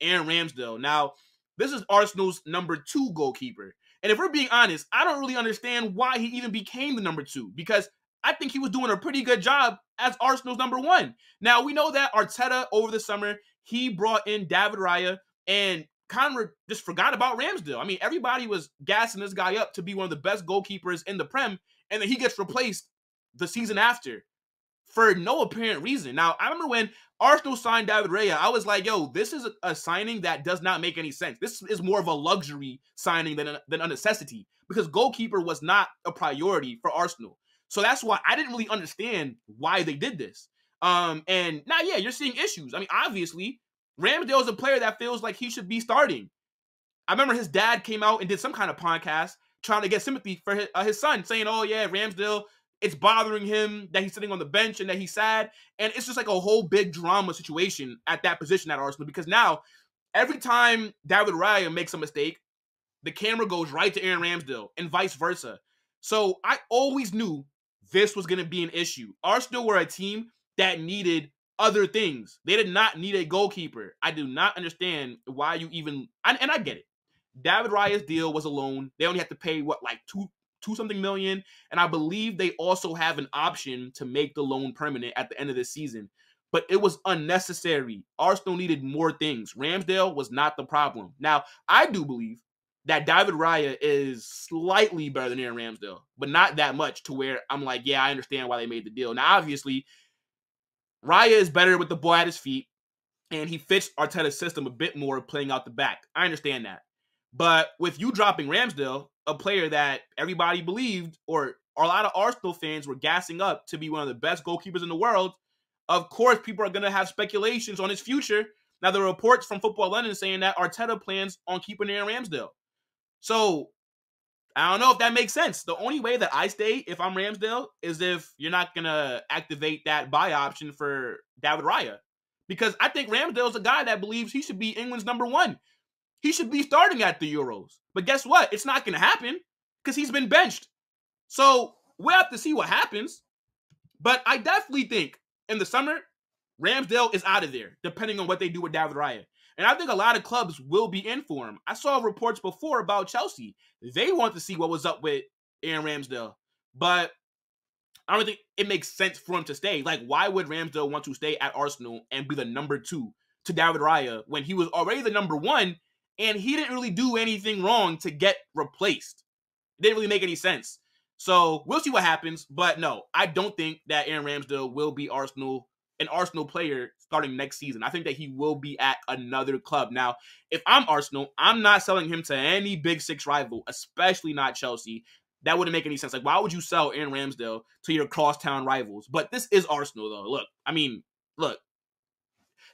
Aaron Ramsdale. Now, this is Arsenal's number 2 goalkeeper. And if we're being honest, I don't really understand why he even became the number 2, because I think he was doing a pretty good job as Arsenal's number 1. Now, we know that Arteta over the summer, he brought in David Raya and kind of just forgot about Ramsdale. I mean, everybody was gassing this guy up to be one of the best goalkeepers in the Prem, and then he gets replaced the season after for no apparent reason. Now, I remember when Arsenal signed David Raya, I was like, yo, this is a signing that does not make any sense. This is more of a luxury signing than a necessity, because goalkeeper was not a priority for Arsenal. So that's why I didn't really understand why they did this. And now, yeah, you're seeing issues. I mean, obviously, Ramsdale is a player that feels like he should be starting. I remember his dad came out and did some kind of podcast trying to get sympathy for his son, saying, oh, yeah, Ramsdale, it's bothering him that he's sitting on the bench and that he's sad. And it's just like a whole big drama situation at that position at Arsenal, because now every time David Raya makes a mistake, the camera goes right to Aaron Ramsdale and vice versa. So I always knew this was going to be an issue. Arsenal were a team that needed other things. They did not need a goalkeeper. I do not understand why you even, and I get it. David Raya's deal was a loan. They only have to pay, what, like two something million, and I believe they also have an option to make the loan permanent at the end of the season. But it was unnecessary. Arsenal needed more things. Ramsdale was not the problem. Now, I do believe that David Raya is slightly better than Aaron Ramsdale, but not that much to where I'm like, yeah, I understand why they made the deal. Now, obviously, Raya is better with the ball at his feet, and he fits Arteta's system a bit more playing out the back. I understand that. But with you dropping Ramsdale, a player that everybody believed, or a lot of Arsenal fans were gassing up to be one of the best goalkeepers in the world, of course, people are going to have speculations on his future. Now, there are reports from Football London saying that Arteta plans on keeping Aaron Ramsdale. So, I don't know if that makes sense. The only way that I stay, if I'm Ramsdale, is if you're not going to activate that buy option for David Raya. Because I think Ramsdale's a guy that believes he should be England's number 1. He should be starting at the Euros. But guess what? It's not going to happen because he's been benched. So we'll have to see what happens. But I definitely think in the summer, Ramsdale is out of there, depending on what they do with David Raya. And I think a lot of clubs will be in for him. I saw reports before about Chelsea. They want to see what was up with Aaron Ramsdale. But I don't think it makes sense for him to stay. Like, why would Ramsdale want to stay at Arsenal and be the number 2 to David Raya when he was already the number 1? And he didn't really do anything wrong to get replaced. It didn't really make any sense. So we'll see what happens. But no, I don't think that Aaron Ramsdale will be an Arsenal player starting next season. I think that he will be at another club. Now, if I'm Arsenal, I'm not selling him to any Big Six rival, especially not Chelsea. That wouldn't make any sense. Like, why would you sell Aaron Ramsdale to your crosstown rivals? But this is Arsenal, though. Look.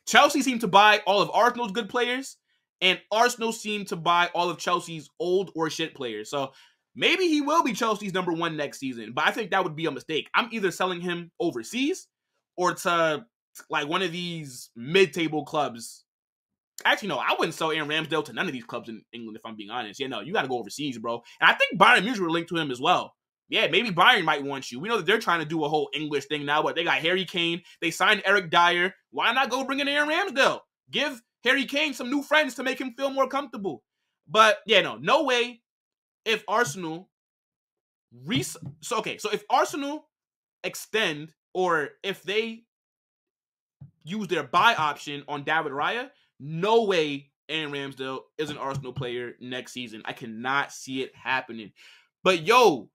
Chelsea seemed to buy all of Arsenal's good players, and Arsenal seemed to buy all of Chelsea's old or shit players. So maybe he will be Chelsea's number 1 next season, but I think that would be a mistake. I'm either selling him overseas or to like one of these mid-table clubs. Actually, no, I wouldn't sell Aaron Ramsdale to none of these clubs in England, if I'm being honest. Yeah, no, you got to go overseas, bro. And I think Bayern Munich were linked to him as well. Yeah, maybe Bayern might want you. We know that they're trying to do a whole English thing now, but they got Harry Kane. They signed Eric Dyer. Why not go bring in Aaron Ramsdale? Give Harry Kane some new friends to make him feel more comfortable. But yeah, no way. If Arsenal so if Arsenal extend, or if they use their buy option on David Raya, no way Aaron Ramsdale is an Arsenal player next season. I cannot see it happening. But yo,